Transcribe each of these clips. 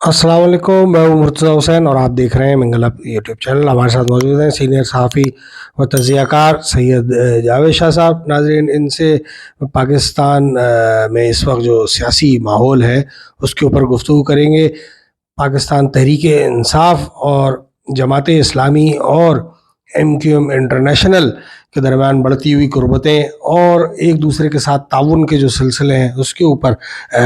अस्सलाम वालेकुम, मैं हूँ मुर्तज़ा हुसैन और आप देख रहे हैं मंगल अप यूट्यूब चैनल। हमारे साथ मौजूद हैं सीनियर सहाफ़ी व तज़कियाकार सैयद जावेद शाह साहब। नाज़रीन, इनसे पाकिस्तान में इस वक्त जो सियासी माहौल है उसके ऊपर गुफ्तगू करेंगे। पाकिस्तान तहरीक इंसाफ और जमात इस्लामी और MQM इंटरनेशनल के दरमियान बढ़ती हुई कुर्बतें और एक दूसरे के साथ ताउन के जो सिलसिले हैं उसके ऊपर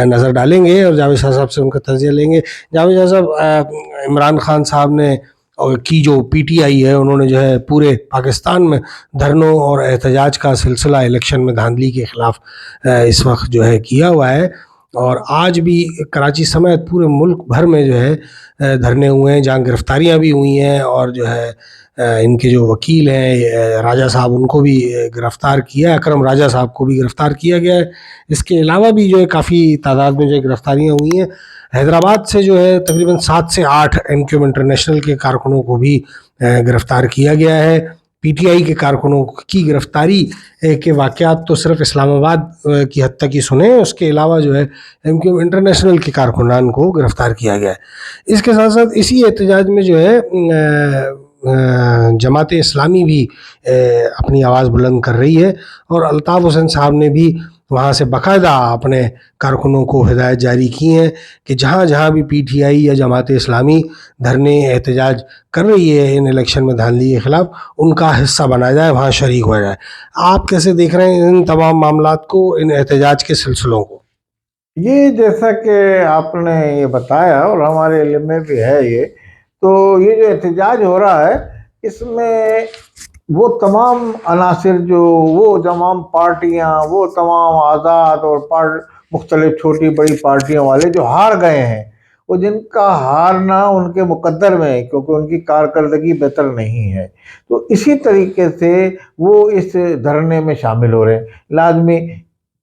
नज़र डालेंगे और जावेद शाह साहब से उनका तजिया लेंगे। जावेद शाह साहब, इमरान खान साहब ने की जो PTI है, उन्होंने जो है पूरे पाकिस्तान में धरनों और एहतजाज का सिलसिला इलेक्शन में धांधली के ख़िलाफ़ इस वक्त जो है किया हुआ है। और आज भी कराची समेत पूरे मुल्क भर में जो है धरने हुए हैं, जहाँ गिरफ्तारियाँ भी हुई हैं और जो है इनके जो वकील हैं राजा साहब, उनको भी गिरफ़्तार किया, अकरम राजा साहब को भी गिरफ़्तार किया गया है। इसके अलावा भी जो है काफ़ी तादाद में जो है गिरफ़्तारियाँ हुई हैं। हैदराबाद से जो है तकरीबन 7 से 8 MQM इंटरनेशनल के कारकुनों को भी गिरफ़्तार किया गया है। PTI के कारकुनों की गिरफ़्तारी के वाक़यात तो सिर्फ इस्लामाबाद की हद तक ही सुने, उसके अलावा जो है MQM इंटरनेशनल के कारकुनान को गिरफ़्तार किया गया है। इसके साथ साथ इसी एहतजाज में जो है जमात इस्लामी भी अपनी आवाज़ बुलंद कर रही है और अल्ताफ़ हुसैन साहब ने भी वहाँ से बाकायदा अपने कारकुनों को हिदायत जारी की हैं कि जहाँ जहाँ भी PTI या जमात इस्लामी धरने एहतजाज कर रही है इन इलेक्शन में धांधली के ख़िलाफ़, उनका हिस्सा बनाया जाए, वहाँ शरीक हो जाए। आप कैसे देख रहे हैं इन तमाम मामलात को, इन एहतजाज के सिलसिलों को? ये जैसा कि आपने ये बताया और हमारे इल्म में भी है ये, तो ये जो एहतजाज हो रहा है इसमें वो तमाम अनासिर जो वो तमाम पार्टियां, वो तमाम आज़ाद और मुख्तलिफ छोटी बड़ी पार्टियों वाले जो हार गए हैं, वो जिनका हारना उनके मुकद्दर में है क्योंकि उनकी कारकर्दगी बेहतर नहीं है, तो इसी तरीके से वो इस धरने में शामिल हो रहे हैं। लाजमी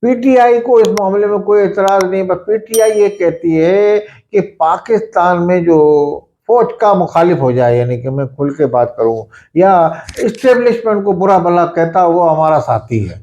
PTI को इस मामले में कोई एतराज़ नहीं, बस PTI ये कहती है कि पाकिस्तान में जो फौज का मुखालिफ हो जाए, यानी कि मैं खुल के बात करूं, या इस्टेब्लिशमेंट को बुरा भला कहता वो हमारा साथी है।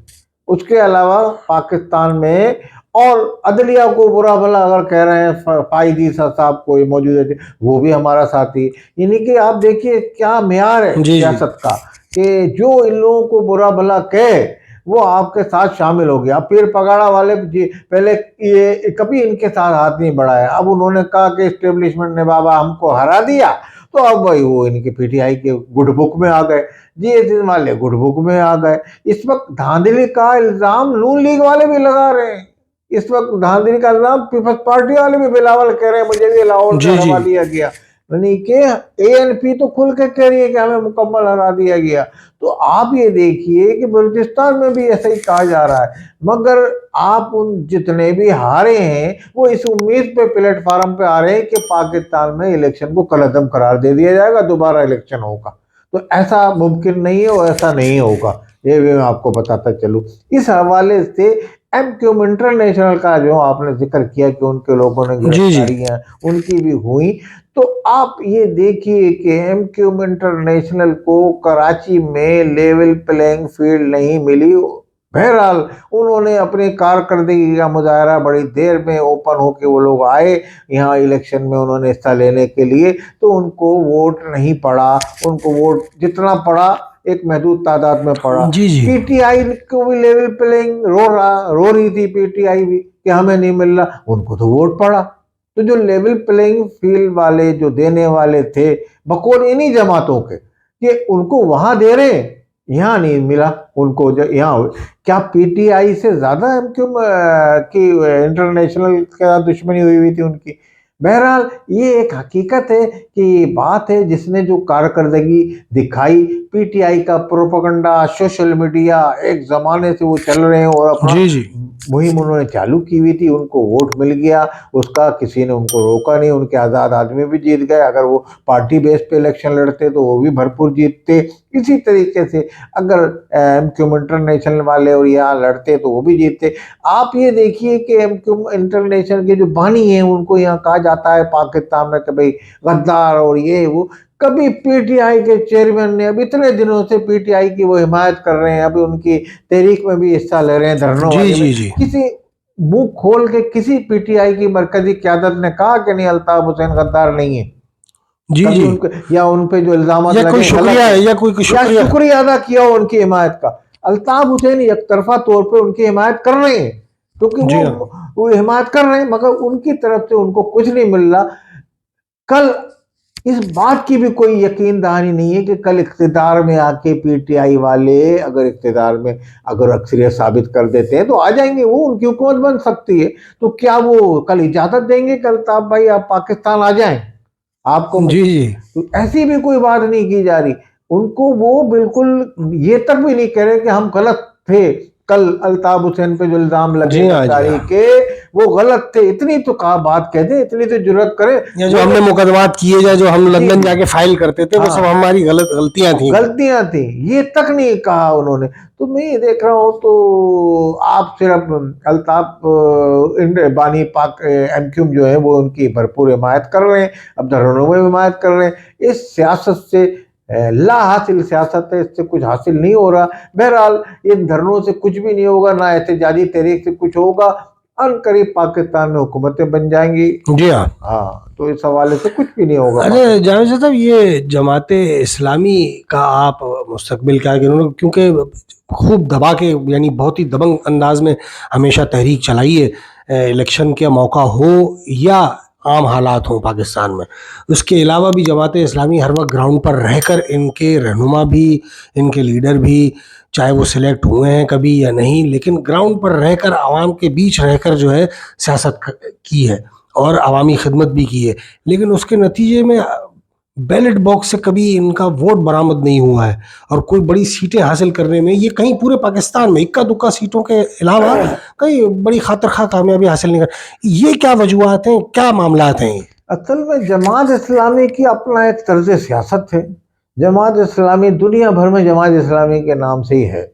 उसके अलावा पाकिस्तान में और अदलिया को बुरा भला अगर कह रहे हैं, फाइदी साहब को मौजूद है, वो भी हमारा साथी। यानी कि आप देखिए क्या मेयार है सियासत का कि जो इन लोगों को बुरा भला कहे वो आपके साथ शामिल हो गया। अब पीर पगाड़ा वाले पहले ये कभी इनके साथ हाथ नहीं बढ़ाया, अब उन्होंने कहा कि इस्टेब्लिशमेंट ने बाबा हमको हरा दिया, तो अब भाई वो इनके PTI के गुड बुक में आ गए, GSS वाले गुड बुक में आ गए। इस वक्त धांधली का इल्जाम नून लीग वाले भी लगा रहे हैं, इस वक्त धांधली का इल्जाम पीपल्स पार्टी वाले भी बिलावल कह रहे हैं मुझे भी लाहौर में हरा दिया गया, यानी कि ANP तो खुल के कह रही है कि हमें मुकम्मल हरा दिया गया। तो आप ये देखिए कि बलूचिस्तान में भी ऐसा ही कहा जा रहा है, मगर आप उन जितने भी हारे हैं वो इस उम्मीद पे प्लेटफार्म पे आ रहे हैं कि पाकिस्तान में इलेक्शन को कलअदम करार दे दिया जाएगा, दोबारा इलेक्शन होगा। तो ऐसा मुमकिन नहीं है और ऐसा नहीं होगा, ये भी मैं आपको बताता चलूँ। इस हवाले से MQM इंटरनेशनल का जो आपने जिक्र किया कि उनके लोगों ने गिरफ्तारियां उनकी भी हुई, तो आप ये देखिए कि MQM इंटरनेशनल को कराची में लेवल प्लेइंग फील्ड नहीं मिली। बहरहाल उन्होंने अपनी कारकर्दगी का मुजाहरा बड़ी देर में ओपन होके वो लोग आए यहाँ इलेक्शन में उन्होंने हिस्सा लेने के लिए, तो उनको वोट नहीं पड़ा, उनको वोट जितना पड़ा एक महदूद तादाद में पड़ा। PTI को भी लेवल प्लेइंग रो रही थी PTI भी कि हमें नहीं मिल रहा, उनको तो वोट पड़ा। तो जो लेवल प्लेइंग फील्ड वाले जो देने वाले थे बकौल इन्हीं जमातों के कि उनको वहां दे रहे, यहाँ नहीं मिला उनको, यहाँ क्या PTI से ज्यादा MQM की इंटरनेशनल का दुश्मनी हुई थी उनकी। बहरहाल ये एक हकीकत है कि ये बात है जिसने जो कारकर्दगी दिखाई, PTI का प्रोपेगेंडा सोशल मीडिया एक जमाने से वो चल रहे हैं और अपना मुहिम उन्होंने चालू की हुई थी, उनको वोट मिल गया, उसका किसी ने उनको रोका नहीं, उनके आज़ाद आदमी भी जीत गए। अगर वो पार्टी बेस पे इलेक्शन लड़ते तो वो भी भरपूर जीतते। इसी तरीके से अगर MQM इंटरनेशनल वाले और यहाँ लड़ते तो वो भी जीतते। आप ये देखिए कि MQM इंटरनेशनल के जो बानी हैं उनको यहाँ कहा जाता है पाकिस्तान में कि भाई गद्दार और ये वो, कभी PTI के चेयरमैन ने, अब इतने दिनों से PTI की वो हिमायत कर रहे हैं, अभी उनकी तहरीक में भी हिस्सा ले रहे हैं, धरनों वाले में, किसी मुंह खोल के किसी पीटीआई की मरकजी क़यादत ने कहा कि नहीं अल्ताफ हुसैन गद्दार नहीं है? जी कभी जी, उनके या उन पे जो इल्जामात या लगे कोई गलत शुक्रिया है, है, या कोई या शुक्रिया। शुक्रिया अदा किया हो उनकी हिमायत का। अल्ताफ हुसैन एक तरफा तौर पे उनकी हिमायत कर रहे हैं, क्योंकि जी हाँ, वो हिमायत कर रहे हैं, मगर उनकी तरफ से उनको कुछ नहीं मिल रहा। कल इस बात की भी कोई यकीन दहानी नहीं है कि कल इख्तिदार में आके पीटीआई वाले अगर इख्तिदार में अगर अक्सरियत साबित कर देते हैं तो आ जाएंगे, वो उनकी हुकूमत बन सकती है। तो क्या वो कल इजाजत देंगे कि अल्ताफ भाई आप पाकिस्तान आ जाएं? आपको जी जी, तो ऐसी भी कोई बात नहीं की जा रही। उनको वो बिल्कुल ये तक भी नहीं कह रहे कि हम गलत थे, कल अल्ताफ हुसैन पे जो इल्जाम लगे जी हाँ, जी गद्दारी हाँ। के, वो गलत थे। इतनी तो कहा बात कह दे, इतनी तो जुर्रत करे। या जो हमने मुकदमात किए, या जो हम जी लंदन जी, जाके फाइल करते थे, वो सब हाँ, हमारी गलतियां थी। गलतियां थी, ये तक नहीं कहा उन्होंने। तो मैं ये देख रहा हूँ, तो आप सिर्फ अल्ताफ बानी पाक एमक्यूम जो है वो उनकी भरपूर हिमायत कर रहे हैं, अब धरनों में हिमायत कर रहे हैं। इस सियासत से ला हासिल सियासत है, इससे कुछ हासिल नहीं हो रहा। बहरहाल इन धरनों से कुछ भी नहीं होगा, ना एहतजाजी तहरीक से कुछ होगा। अनकरीब पाकिस्तान में हुकूमतें बन जाएंगी। जी हाँ। हाँ, तो इस हवाले से कुछ भी नहीं होगा अरे जावेद साहब, ये जमाते इस्लामी का आप मुस्तकबिल क्या गिनोगे? क्योंकि खूब दबा के, यानी बहुत ही दबंग अंदाज में हमेशा तहरीक चलाई है, इलेक्शन का मौका हो या आम हालात हों पाकिस्तान में। उसके अलावा भी जमात इस्लामी हर वक्त ग्राउंड पर रहकर, इनके रहनुमा भी, इनके लीडर भी, चाहे वो सिलेक्ट हुए हैं कभी या नहीं, लेकिन ग्राउंड पर रहकर, आवाम के बीच रहकर जो है सियासत की है और अवामी खिदमत भी की है। लेकिन उसके नतीजे में बैलेट बॉक्स से कभी इनका वोट बरामद नहीं हुआ है, और कोई बड़ी सीटें हासिल करने में ये कहीं पूरे पाकिस्तान में इक्का दुक्का सीटों के अलावा कहीं बड़ी खातर खा कामयाबी हासिल नहीं कर। ये क्या वजूहत हैं, क्या मामलात हैं ये? असल में जमात इस्लामी की अपना एक तर्ज सियासत है। जमात इस्लामी दुनिया भर में जमात इस्लामी के नाम से ही है।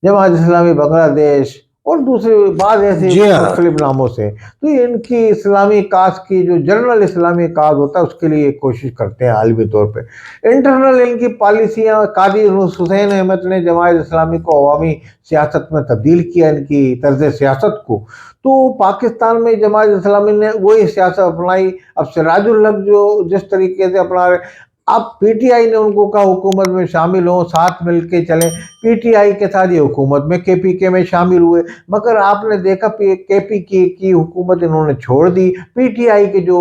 जमात इस्लामी बांग्लादेश और दूसरे बाद ऐसे जी हाँ। मुख्तलिफ नामों से। तो इनकी इस्लामी काज की जो जनरल इस्लामी काज होता है उसके लिए कोशिश करते हैं आलमी तौर पे। इंटरनल इनकी पॉलिसियाँ, कादी हुसैन अहमद ने जमात इस्लामी को अवामी सियासत में तब्दील किया, इनकी तर्ज सियासत को। तो पाकिस्तान में जमात इस्लामी ने वही सियासत अपनाई। अब सिराजुल हक जो जिस तरीके से अपना रहे, अब पीटीआई ने उनको कहा हुकूमत में शामिल हो, साथ मिलके चलें। पीटीआई के साथ ये हुकूमत में केपीके में शामिल हुए, मगर आपने देखा केपीके की हुकूमत इन्होंने छोड़ दी। पीटीआई के जो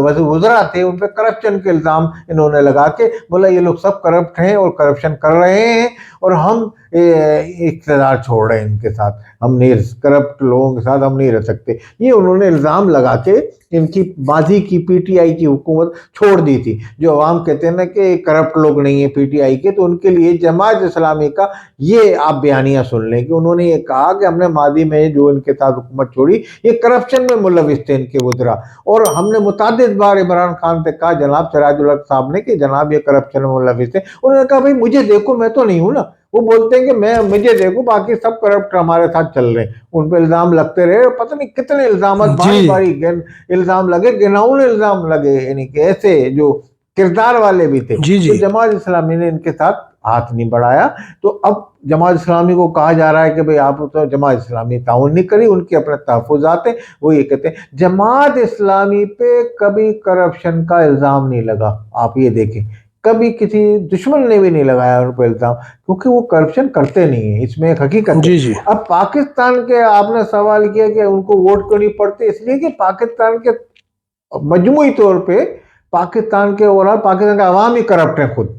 वज़रा थे उन पर करप्शन के इल्ज़ाम इन्होंने लगा के बोला ये लोग सब करप्ट हैं और करप्शन कर रहे हैं, और हम इक़्तिदार छोड़ रहे हैं इनके साथ, हम नहीं, करप्ट लोगों के साथ हम नहीं रह सकते। ये उन्होंने इल्ज़ाम लगा के इनकी माजी की पीटीआई की हुकूमत छोड़ दी थी। जो अवाम कहते हैं ना कि करप्ट लोग नहीं है पीटीआई के, तो उनके लिए जमात इस्लामी का ये आप बयानियाँ सुन लें कि उन्होंने ये कहा कि हमने माजी में जो इनके साथ हुकूमत छोड़ी ये करप्शन में मुलविस थे इनके वज़रा, और हमने मुतादिद बार इमरान खान से कहा, जनाब सिराजुल हक साहब ने, कि जनाब ये करप्शन में मुलविस थे। उन्होंने कहा भाई मुझे देखो, मैं तो नहीं हूँ ना। वो बोलते हैं कि मुझे देखो, बाकी सब करप्ट हमारे साथ चल रहे हैं। उन पे इल्जाम लगते रहे, पता नहीं कितने इल्जाम बारी जी बारी इल्जाम लगे, गिनाउन इल्जाम लगे, यानी कि ऐसे जो किरदार वाले भी थे। जी तो जी, जमात इस्लामी ने इनके साथ हाथ नहीं बढ़ाया। तो अब जमात इस्लामी को कहा जा रहा है कि भाई आप तो जमात इस्लामी ताउन नहीं करी, उनके अपने तहफ़्फ़ुज़ात हैं। वो ये कहते हैं जमात इस्लामी पे कभी करप्शन का इल्ज़ाम नहीं लगा। आप ये देखें, कभी किसी दुश्मन ने भी नहीं लगाया उन पर इल्ज़ाम, क्योंकि वो करप्शन करते नहीं है, इसमें एक हकीकत है। जी जी, अब पाकिस्तान के आपने सवाल किया कि उनको वोट क्यों नहीं पड़ते, इसलिए कि पाकिस्तान के मजमूई तौर पे पाकिस्तान के ओवरऑल पाकिस्तान का अवाम ही करप्ट है खुद।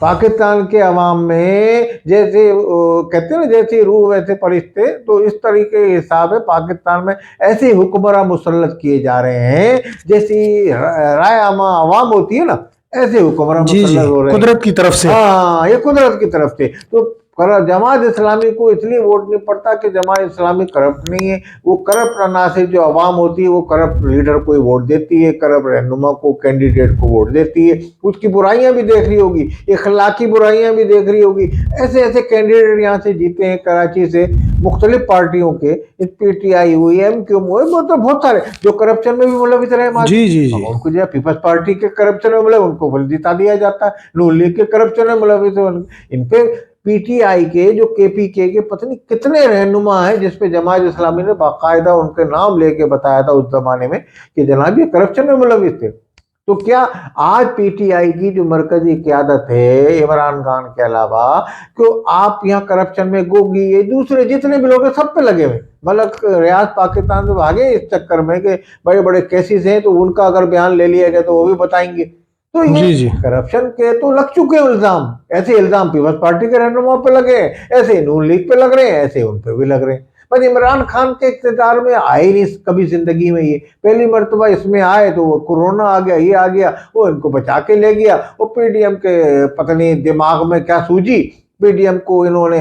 पाकिस्तान के अवाम में जैसे कहते हैं ना, जैसी रूह वैसे फरिश्ते, तो इस तरीके के हिसाब है पाकिस्तान में ऐसे हुक्मरान मुसल्लत किए जा रहे हैं, जैसी राय आमा अवाम होती है ना, ऐसे हुक्मरान जी जी, मुसल्लत हो रहे हैं। कुदरत की तरफ से। हाँ, ये कुदरत की तरफ से। तो जमात इस्लामी को इसलिए वोट नहीं पड़ता कि जमात इस्लामी करप्ट नहीं है। वो करप्ट अनासिर जो अवाम होती है वो करप्ट लीडर को वोट देती है, करप्ट रहनुमा को, कैंडिडेट को वोट देती है। उसकी बुराइयां भी देख रही होगी, इखलाकी बुराइयां भी देख रही होगी। ऐसे ऐसे कैंडिडेट यहाँ से जीते हैं कराची से, मुख्तलिफ पार्टियों के, पीटीआई हुई, एमक्यूएम हुए, मतलब बहुत सारे जो करप्शन में भी मुलविस रहे माजी। जी जी जी, उनको जो पीपल्स पार्टी के करप्शन में मुलविस उनको जिता दिया जाता है, नून लीग के करप्शन में मुलविस इन पे पी टी आई के जो KPK के पता नहीं कितने रहनुमा हैं जिस पे जमात इस्लामी ने बाकायदा उनके नाम लेके बताया था उस जमाने में कि जनाब ये करप्शन में मुलविस थे। तो क्या आज PTI की जो मरकजी क़यादत है इमरान खान के अलावा, कि आप यहाँ करप्शन में गोगी ये दूसरे जितने भी लोग हैं सब पे लगे हुए, मतलब रियाज पाकिस्तान से भागे इस चक्कर में कि बड़े बड़े केसेस हैं तो उनका अगर बयान ले लिया गया तो वो भी बताएंगे। तो ये करप्शन के तो लग चुके इल्जाम, ऐसे इल्जाम पीपल्स पार्टी के रहनुमा पे लगे, ऐसे नून लीग पे लग रहे हैं, ऐसे उन पे भी लग रहे हैं। पर इमरान खान के इक़्तिदार में आए नहीं कभी जिंदगी में, ये पहली मर्तबा इसमें आए तो वो कोरोना आ गया, ये आ गया, वो इनको बचा के ले गया। वो PDM के पता नहीं दिमाग में क्या सूझी, PDM को इन्होंने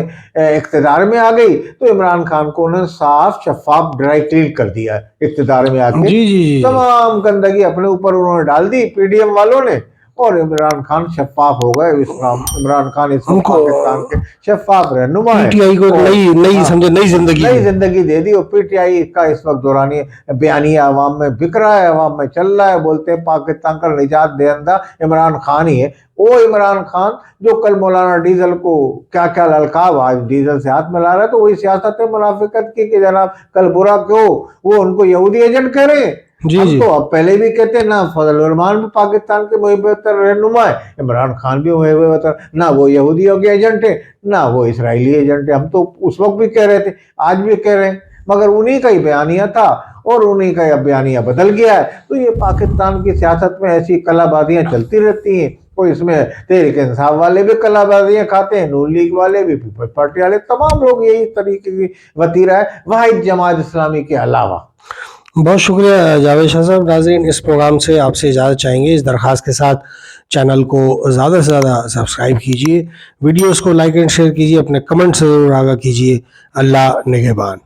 इक़्तिदार में आ गई तो इमरान खान को उन्होंने साफ शफाफ ड्राई क्लीन कर दिया इक़्तिदार में आके। तमाम गंदगी अपने ऊपर उन्होंने डाल दी PDM वालों ने, और इमरान खान शफाफ हो गए। इमरान खान इस पाकिस्तान के शफाफ रहनुमा है, PTI को नई जिंदगी दे दी। और PTI का इस वक्त दौरानी बयानिया अवाम में बिक रहा है, अवाम में चल रहा है, बोलते हैं पाकिस्तान का निजात दहिंदा इमरान खान ही है। वो इमरान खान जो कल मौलाना डीजल को क्या क्या ललकाव, आज डीजल से हाथ मिला रहा है, तो वही सियासत है मुनाफिकत की कि जनाब कल बुरा क्यों, वो उनको यहूदी एजेंट कह रहे हैं। हम तो अब पहले भी कहते हैं ना, फजल रहमान भी पाकिस्तान के मुहिब्बतर रहनुमा है, इमरान खान भी मुहिब्बतर, ना वो यहूदियों के एजेंट है ना वो इसराइली एजेंट है। हम तो उस वक्त भी कह रहे थे, आज भी कह रहे हैं, मगर उन्हीं का ही बयानिया था और उन्हीं का बयानिया बदल गया है। तो ये पाकिस्तान की सियासत में ऐसी कलाबाजियां चलती रहती हैं। कोई इसमें तहरीक इंसाफ वाले भी कलाबाजियां खाते हैं, नून लीग वाले भी, पीपल्स पार्टी वाले, तमाम लोग यही तरीके की वतीरा है, वाहिद जमात इस्लामी के अलावा। बहुत शुक्रिया जावेद शाह साहब। नाज़रीन, इस प्रोग्राम से आपसे इजाज़त चाहेंगे इस दरख्वास्त के साथ, चैनल को ज़्यादा से ज़्यादा सब्सक्राइब कीजिए, वीडियोस को लाइक एंड शेयर कीजिए, अपने कमेंट से ज़रूर आगाह कीजिए। अल्लाह निगहबान।